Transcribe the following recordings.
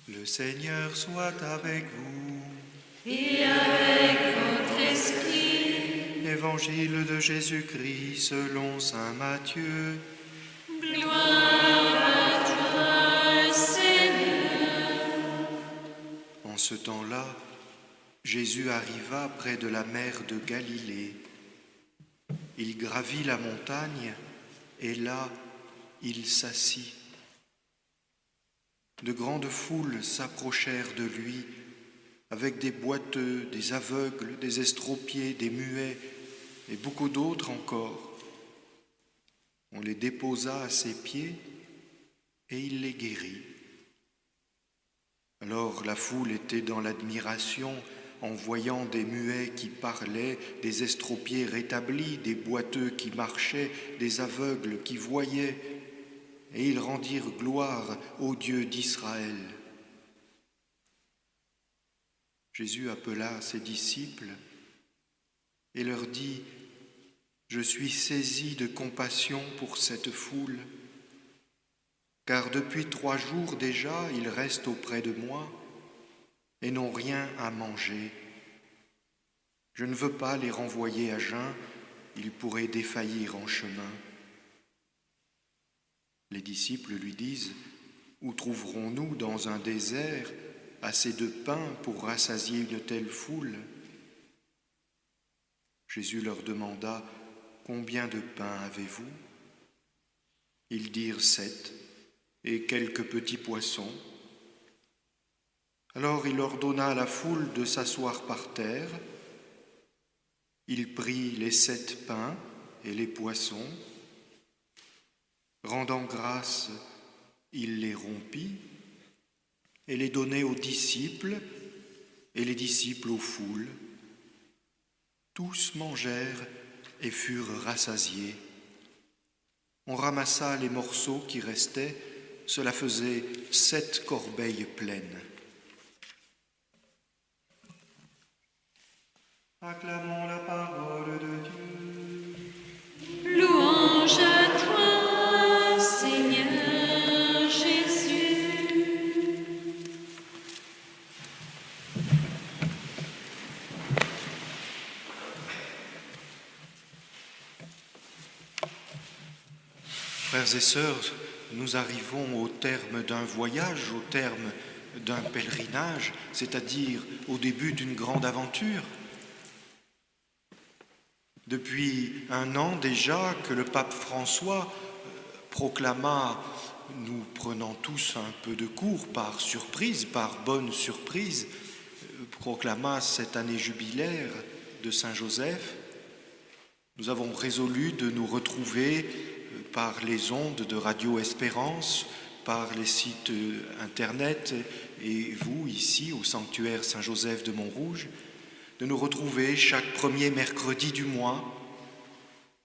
Le Seigneur soit avec vous. Et avec votre esprit. Évangile de Jésus-Christ selon saint Matthieu. Gloire à toi, Seigneur. En ce temps-là, Jésus arriva près de la mer de Galilée. Il gravit la montagne et là, il s'assit. De grandes foules s'approchèrent de lui avec des boiteux, des aveugles, des estropiés, des muets et beaucoup d'autres encore. On les déposa à ses pieds et il les guérit. Alors la foule était dans l'admiration en voyant des muets qui parlaient, des estropiés rétablis, des boiteux qui marchaient, des aveugles qui voyaient, et ils rendirent gloire au Dieu d'Israël. Jésus appela ses disciples et leur dit : « Je suis saisi de compassion pour cette foule, car depuis 3 jours déjà, ils restent auprès de moi et n'ont rien à manger. Je ne veux pas les renvoyer à jeun, ils pourraient défaillir en chemin. » Les disciples lui disent : « Où trouverons-nous dans un désert assez de pain pour rassasier une telle foule ?» Jésus leur demanda : « Combien de pain avez-vous » Ils dirent : « 7, et quelques petits poissons. » Alors il ordonna à la foule de s'asseoir par terre. Il prit les 7 pains et les poissons. Rendant grâce, il les rompit et les donnait aux disciples, et les disciples aux foules. Tous mangèrent et furent rassasiés. On ramassa les morceaux qui restaient, cela faisait 7 corbeilles pleines. Acclamons la parole de Dieu. Louange à toi, Seigneur Jésus. Frères et sœurs, nous arrivons au terme d'un voyage, au terme d'un pèlerinage, c'est-à-dire au début d'une grande aventure. Depuis 1 an déjà que le pape François proclama, nous prenant tous un peu de cours par surprise, par bonne surprise, proclama cette année jubilaire de Saint-Joseph, nous avons résolu de nous retrouver par les ondes de Radio Espérance, par les sites internet et vous ici au sanctuaire Saint-Joseph de Montrouge, de nous retrouver chaque premier mercredi du mois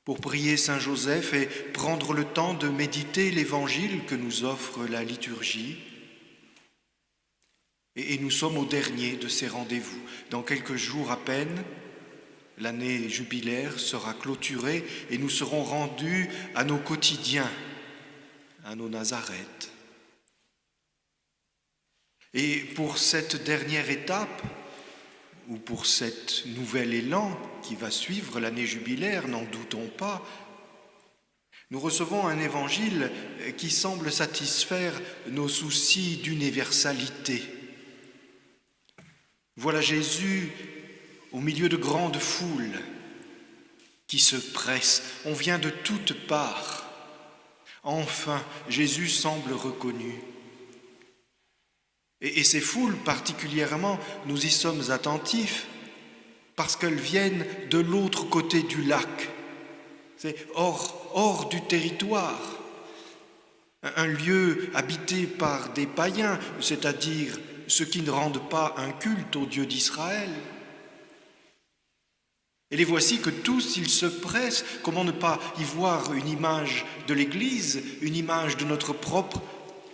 pour prier Saint-Joseph et prendre le temps de méditer l'évangile que nous offre la liturgie. Et nous sommes au dernier de ces rendez-vous. Dans quelques jours à peine, l'année jubilaire sera clôturée et nous serons rendus à nos quotidiens, à nos Nazareth. Et pour cette dernière étape, ou pour cet nouvel élan qui va suivre l'année jubilaire, n'en doutons pas, nous recevons un évangile qui semble satisfaire nos soucis d'universalité. Voilà Jésus au milieu de grandes foules qui se pressent. On vient de toutes parts. Enfin, Jésus semble reconnu. Et ces foules, particulièrement, nous y sommes attentifs parce qu'elles viennent de l'autre côté du lac. C'est hors du territoire. Un lieu habité par des païens, c'est-à-dire ceux qui ne rendent pas un culte au Dieu d'Israël. Et les voici que tous, ils se pressent. Comment ne pas y voir une image de l'Église, une image de notre propre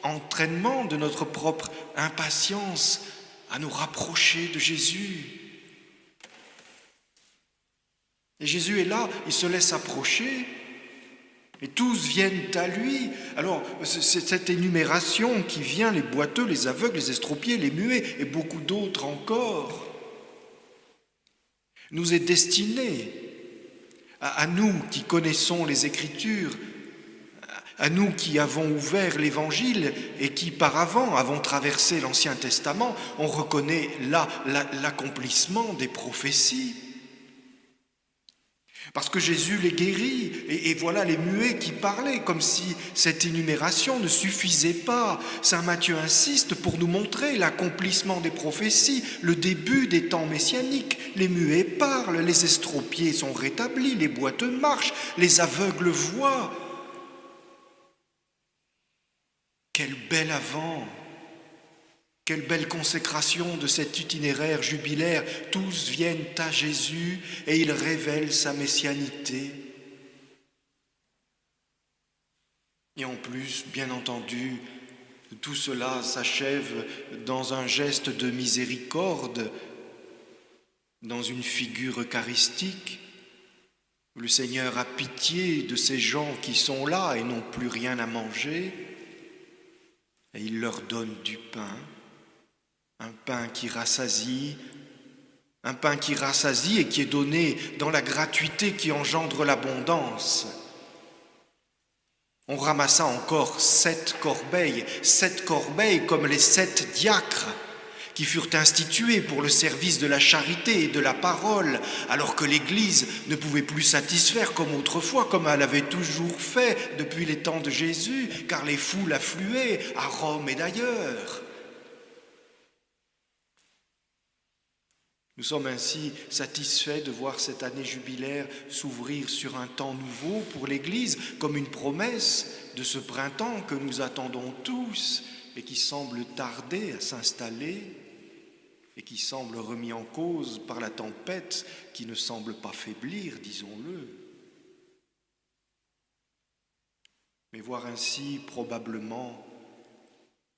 entraînement, de notre propre impatience à nous rapprocher de Jésus. Et Jésus est là, il se laisse approcher, Et tous viennent à lui. Alors, c'est cette énumération qui vient, les boiteux, les aveugles, les estropiés, les muets, et beaucoup d'autres encore, nous est destinée à nous qui connaissons les Écritures, à nous qui avons ouvert l'Évangile et qui, par avant, avons traversé l'Ancien Testament, on reconnaît là l'accomplissement des prophéties. Parce que Jésus les guérit, et voilà les muets qui parlaient, comme si cette énumération ne suffisait pas. Saint Matthieu insiste pour nous montrer l'accomplissement des prophéties, le début des temps messianiques. Les muets parlent, les estropiés sont rétablis, les boiteux marchent, les aveugles voient. Quel bel avant! Quelle belle consécration de cet itinéraire jubilaire. Tous viennent à Jésus et il révèle sa messianité. Et en plus, bien entendu, tout cela s'achève dans un geste de miséricorde, dans une figure eucharistique. Le Seigneur a pitié de ces gens qui sont là et n'ont plus rien à manger, et il leur donne du pain. Un pain qui rassasie et qui est donné dans la gratuité qui engendre l'abondance. On ramassa encore 7 corbeilles comme les 7 diacres qui furent institués pour le service de la charité et de la parole, alors que l'Église ne pouvait plus satisfaire comme autrefois, comme elle avait toujours fait depuis les temps de Jésus, car les foules affluaient à Rome et d'ailleurs. Nous sommes ainsi satisfaits de voir cette année jubilaire s'ouvrir sur un temps nouveau pour l'Église, comme une promesse de ce printemps que nous attendons tous et qui semble tarder à s'installer et qui semble remis en cause par la tempête qui ne semble pas faiblir, disons-le. Mais voir ainsi probablement,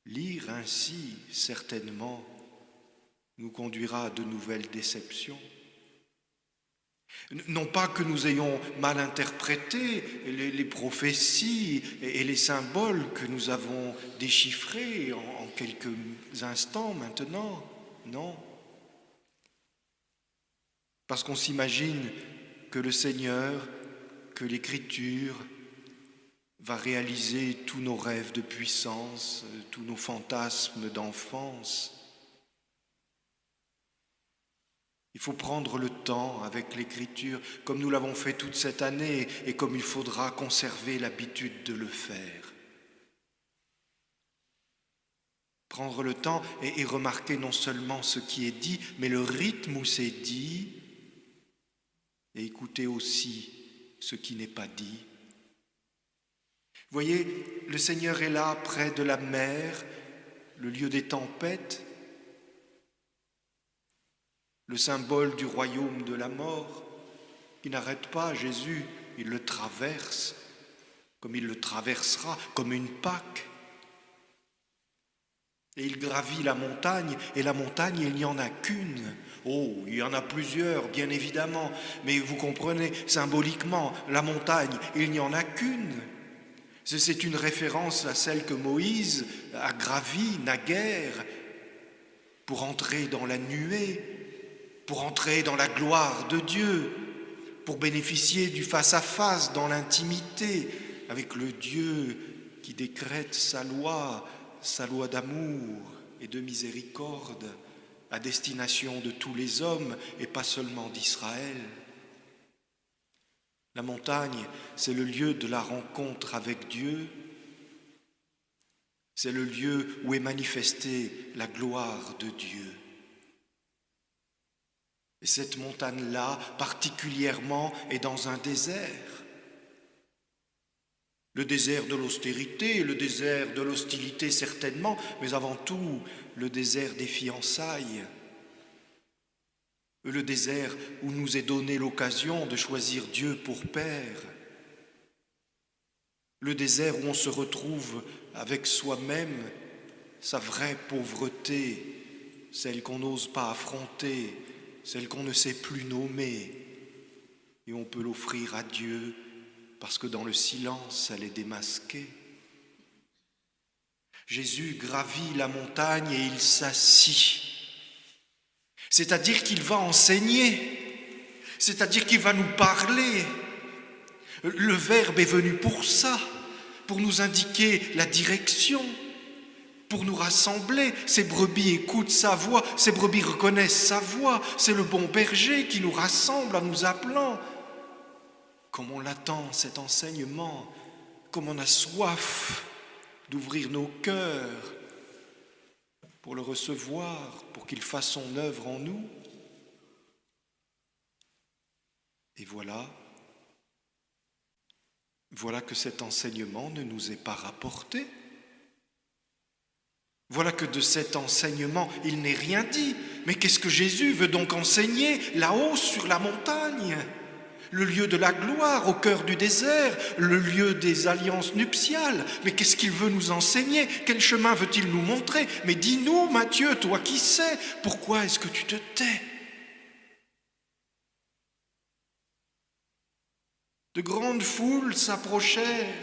lire ainsi certainement, nous conduira à de nouvelles déceptions. Non pas que nous ayons mal interprété les prophéties et les symboles que nous avons déchiffrés en quelques instants maintenant, non. Parce qu'on s'imagine que le Seigneur, que l'Écriture va réaliser tous nos rêves de puissance, tous nos fantasmes d'enfance. Il faut prendre le temps avec l'Écriture, comme nous l'avons fait toute cette année et comme il faudra conserver l'habitude de le faire. Prendre le temps et remarquer non seulement ce qui est dit, mais le rythme où c'est dit, et écouter aussi ce qui n'est pas dit. Vous voyez, le Seigneur est là, près de la mer, le lieu des tempêtes, le symbole du royaume de la mort. Il n'arrête pas Jésus, il le traverse, comme il le traversera, comme une Pâque. Et il gravit la montagne, et la montagne, il n'y en a qu'une. Oh, il y en a plusieurs, bien évidemment, mais vous comprenez, symboliquement, la montagne, il n'y en a qu'une. C'est une référence à celle que Moïse a gravie naguère pour entrer dans la nuée, pour entrer dans la gloire de Dieu, pour bénéficier du face-à-face dans l'intimité avec le Dieu qui décrète sa loi d'amour et de miséricorde à destination de tous les hommes et pas seulement d'Israël. La montagne, c'est le lieu de la rencontre avec Dieu, c'est le lieu où est manifestée la gloire de Dieu. Et cette montagne-là, particulièrement, est dans un désert. Le désert de l'austérité, le désert de l'hostilité certainement, mais avant tout le désert des fiançailles. Le désert où nous est donné l'occasion de choisir Dieu pour Père. Le désert où on se retrouve avec soi-même, sa vraie pauvreté, celle qu'on n'ose pas affronter, celle qu'on ne sait plus nommer, et on peut l'offrir à Dieu parce que dans le silence, elle est démasquée. Jésus gravit la montagne et il s'assit. C'est-à-dire qu'il va enseigner, c'est-à-dire qu'il va nous parler. Le Verbe est venu pour ça, pour nous indiquer la direction, pour nous rassembler. Ces brebis écoutent sa voix, ces brebis reconnaissent sa voix. C'est le bon berger qui nous rassemble en nous appelant. Comme on l'attend, cet enseignement, comme on a soif d'ouvrir nos cœurs pour le recevoir, pour qu'il fasse son œuvre en nous. Et voilà que cet enseignement ne nous est pas rapporté. Voilà que de cet enseignement, il n'est rien dit. Mais qu'est-ce que Jésus veut donc enseigner là-haut sur la montagne ? Le lieu de la gloire, au cœur du désert, le lieu des alliances nuptiales. Mais qu'est-ce qu'il veut nous enseigner ? Quel chemin veut-il nous montrer ? Mais dis-nous, Matthieu, toi qui sais, pourquoi est-ce que tu te tais ? De grandes foules s'approchèrent,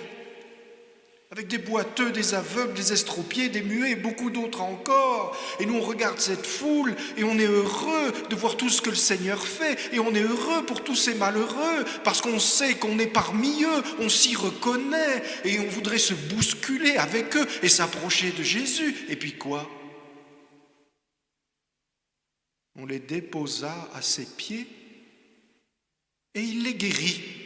avec des boiteux, des aveugles, des estropiés, des muets et beaucoup d'autres encore. Et nous, on regarde cette foule et on est heureux de voir tout ce que le Seigneur fait. Et on est heureux pour tous ces malheureux, parce qu'on sait qu'on est parmi eux, on s'y reconnaît. Et on voudrait se bousculer avec eux et s'approcher de Jésus. Et puis quoi ? On les déposa à ses pieds et il les guérit.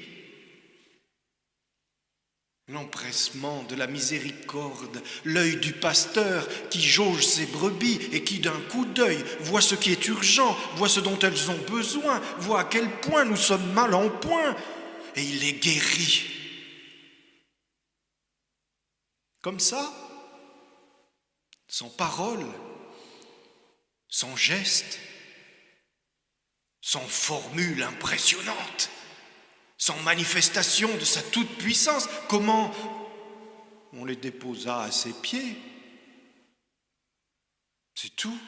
L'empressement de la miséricorde, l'œil du pasteur qui jauge ses brebis et qui d'un coup d'œil voit ce qui est urgent, voit ce dont elles ont besoin, voit à quel point nous sommes mal en point, et il les guérit. Comme ça, sans parole, sans geste, sans formule impressionnante, sans manifestation de sa toute-puissance, comment on les déposa à ses pieds. C'est tout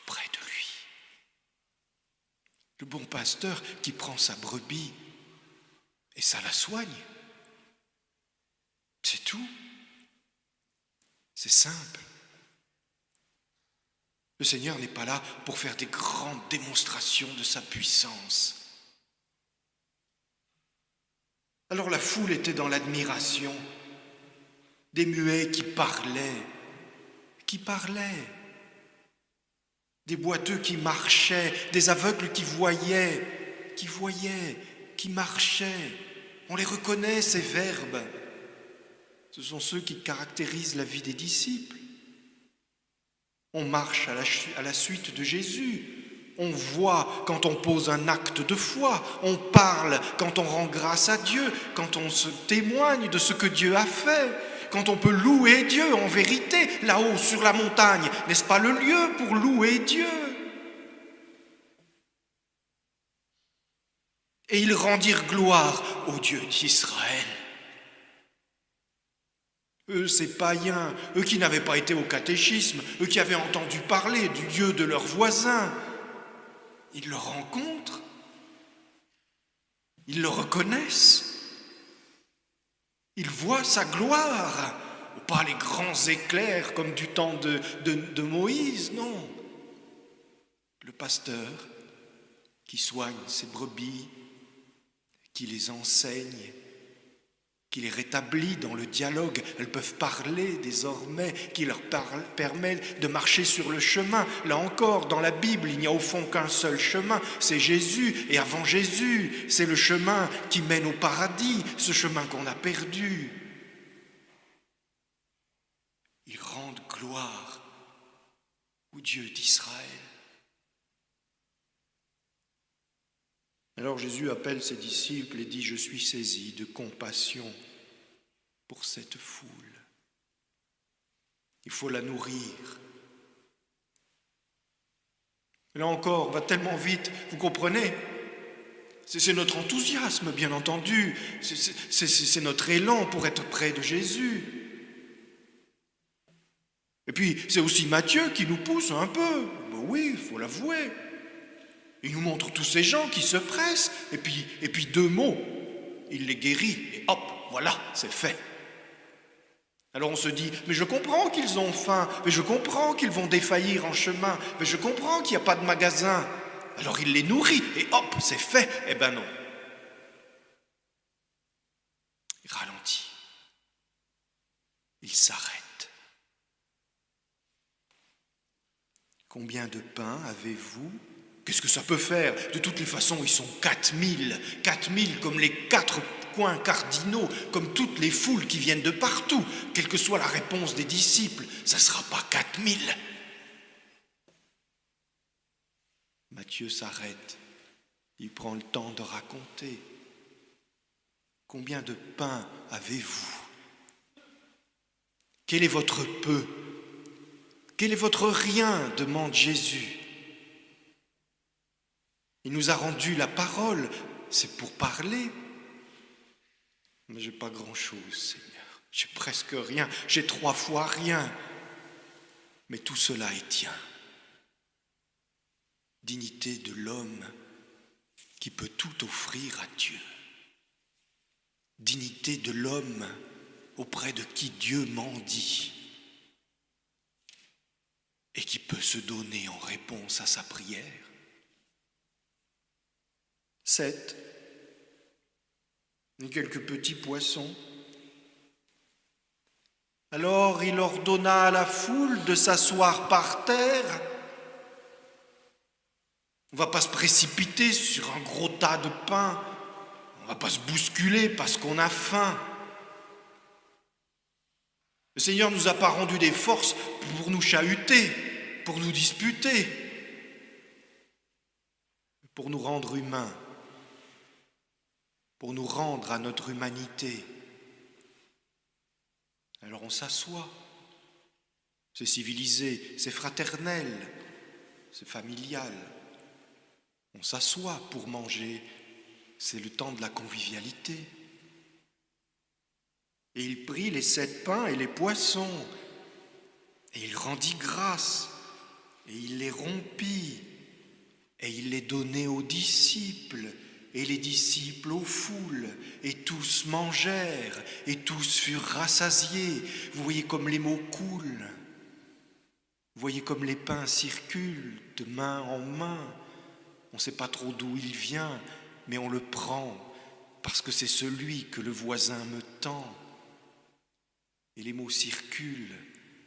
près de lui. Le bon pasteur qui prend sa brebis et ça la soigne. C'est tout. C'est simple. Le Seigneur n'est pas là pour faire des grandes démonstrations de sa puissance. Alors la foule était dans l'admiration, des muets qui parlaient, des boiteux qui marchaient, des aveugles qui voyaient, qui marchaient. On les reconnaît, ces verbes. Ce sont ceux qui caractérisent la vie des disciples. On marche à la suite de Jésus. On voit quand on pose un acte de foi, on parle quand on rend grâce à Dieu, quand on se témoigne de ce que Dieu a fait, quand on peut louer Dieu en vérité, là-haut sur la montagne. N'est-ce pas le lieu pour louer Dieu ? Et ils rendirent gloire au Dieu d'Israël. Eux, ces païens, eux qui n'avaient pas été au catéchisme, eux qui avaient entendu parler du Dieu de leurs voisins, ils le rencontrent, ils le reconnaissent, ils voient sa gloire, pas les grands éclairs comme du temps de Moïse, non. Le pasteur qui soigne ses brebis, qui les enseigne, qui les rétablit dans le dialogue. Elles peuvent parler désormais, qui leur permet de marcher sur le chemin. Là encore, dans la Bible, il n'y a au fond qu'un seul chemin, c'est Jésus. Et avant Jésus, c'est le chemin qui mène au paradis, ce chemin qu'on a perdu. Ils rendent gloire au Dieu d'Israël. Alors Jésus appelle ses disciples et dit « Je suis saisi de compassion pour cette foule. Il faut la nourrir. » Là encore, on va tellement vite, vous comprenez ? C'est notre enthousiasme, bien entendu. C'est notre élan pour être près de Jésus. Et puis, c'est aussi Matthieu qui nous pousse un peu. Ben oui, il faut l'avouer. Il nous montre tous ces gens qui se pressent. Et puis deux mots. il les guérit, et hop, voilà, c'est fait. Alors on se dit, mais je comprends qu'ils ont faim, mais je comprends qu'ils vont défaillir en chemin, mais je comprends qu'il n'y a pas de magasin. Alors il les nourrit, et hop, c'est fait. Eh ben non. Il ralentit. Il s'arrête. Combien de pain avez-vous ? Qu'est-ce que ça peut faire ? De toutes les façons, ils sont 4000. 4000 comme les 4 coins cardinaux, comme toutes les foules qui viennent de partout. Quelle que soit la réponse des disciples, ça ne sera pas 4000. Matthieu s'arrête. Il prend le temps de raconter. Combien de pain avez-vous ? Quel est votre peu ? Quel est votre rien ? Demande Jésus. Il nous a rendu la parole, c'est pour parler. Mais j'ai pas grand-chose, Seigneur. J'ai presque rien, j'ai 3 fois rien. Mais tout cela est tien. Dignité de l'homme qui peut tout offrir à Dieu. Dignité de l'homme auprès de qui Dieu mendie et qui peut se donner en réponse à sa prière. 7. Et quelques petits poissons. Alors il ordonna à la foule de s'asseoir par terre. On ne va pas se précipiter sur un gros tas de pain. On ne va pas se bousculer parce qu'on a faim. Le Seigneur ne nous a pas rendu des forces pour nous chahuter, pour nous disputer, pour nous rendre humains, pour nous rendre à notre humanité. Alors on s'assoit. C'est civilisé, c'est fraternel, c'est familial. On s'assoit pour manger, c'est le temps de la convivialité. Et il prit les 7 pains et les poissons, et il rendit grâce, et il les rompit, et il les donnait aux disciples, et les disciples aux foules, et tous mangèrent, et tous furent rassasiés. Vous voyez comme les mots coulent, vous voyez comme les pains circulent de main en main. On ne sait pas trop d'où il vient, mais on le prend, parce que c'est celui que le voisin me tend. Et les mots circulent,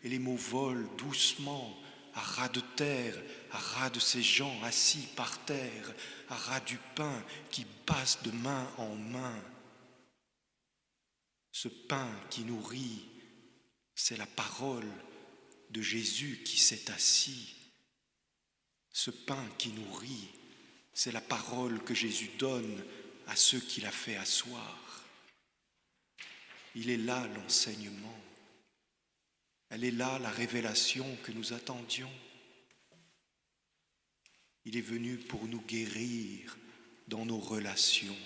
et les mots volent doucement, à ras de terre, à ras de ces gens assis par terre, à ras du pain qui passe de main en main. Ce pain qui nourrit, c'est la parole de Jésus qui s'est assis. Ce pain qui nourrit, c'est la parole que Jésus donne à ceux qu'il a fait asseoir. Il est là l'enseignement. Elle est là la révélation que nous attendions. Il est venu pour nous guérir dans nos relations.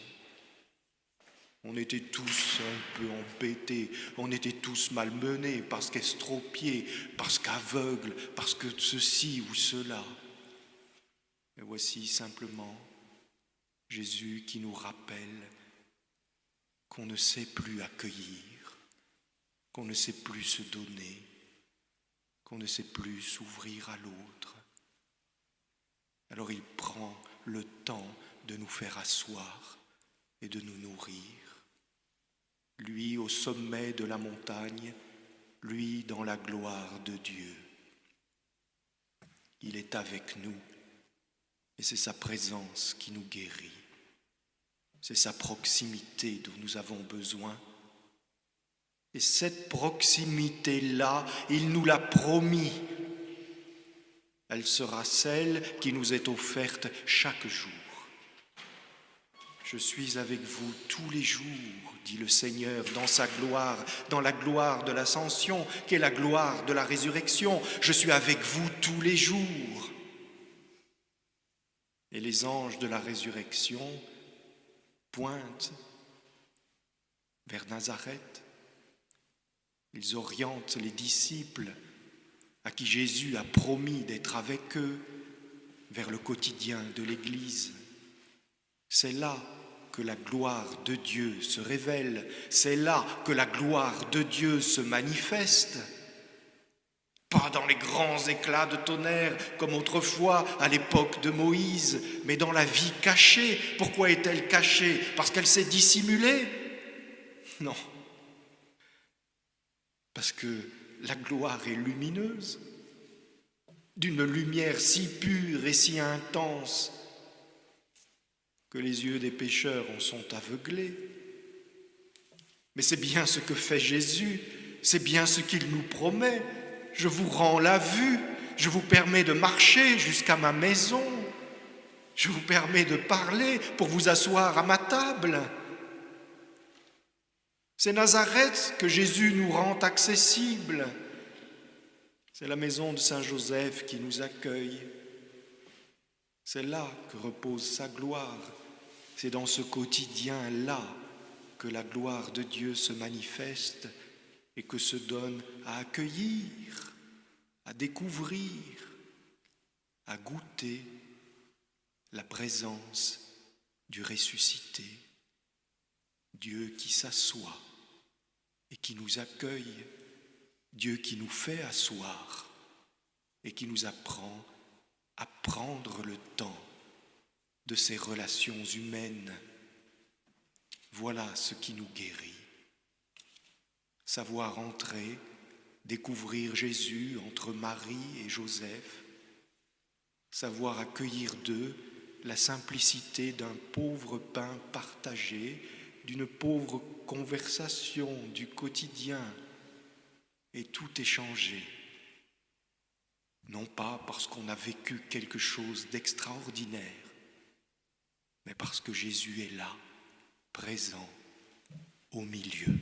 On était tous un peu embêtés, on était tous malmenés parce qu'estropiés, parce qu'aveugles, parce que ceci ou cela. Mais voici simplement Jésus qui nous rappelle qu'on ne sait plus accueillir, qu'on ne sait plus se donner, qu'on ne sait plus s'ouvrir à l'autre. Alors il prend le temps de nous faire asseoir et de nous nourrir. Lui au sommet de la montagne, lui dans la gloire de Dieu. Il est avec nous et c'est sa présence qui nous guérit. C'est sa proximité dont nous avons besoin. Et cette proximité-là, il nous l'a promis. Elle sera celle qui nous est offerte chaque jour. Je suis avec vous tous les jours, dit le Seigneur, dans sa gloire, dans la gloire de l'ascension, qui est la gloire de la résurrection. Je suis avec vous tous les jours. Et les anges de la résurrection pointent vers Nazareth. Ils orientent les disciples à qui Jésus a promis d'être avec eux vers le quotidien de l'Église. C'est là que la gloire de Dieu se révèle, c'est là que la gloire de Dieu se manifeste. Pas dans les grands éclats de tonnerre comme autrefois à l'époque de Moïse, mais dans la vie cachée. Pourquoi est-elle cachée? Parce qu'elle s'est dissimulée? Non. Parce que la gloire est lumineuse, d'une lumière si pure et si intense que les yeux des pécheurs en sont aveuglés. Mais c'est bien ce que fait Jésus, c'est bien ce qu'il nous promet. Je vous rends la vue, je vous permets de marcher jusqu'à ma maison, je vous permets de parler pour vous asseoir à ma table. C'est Nazareth que Jésus nous rend accessible. C'est la maison de Saint Joseph qui nous accueille. C'est là que repose sa gloire. C'est dans ce quotidien-là que la gloire de Dieu se manifeste et que se donne à accueillir, à découvrir, à goûter la présence du ressuscité, Dieu qui s'assoit et qui nous accueille, Dieu qui nous fait asseoir et qui nous apprend à prendre le temps de ces relations humaines. Voilà ce qui nous guérit. Savoir entrer, découvrir Jésus entre Marie et Joseph, savoir accueillir d'eux la simplicité d'un pauvre pain partagé, d'une pauvre conversation du quotidien, et tout est changé. Non pas parce qu'on a vécu quelque chose d'extraordinaire, mais parce que Jésus est là, présent, au milieu.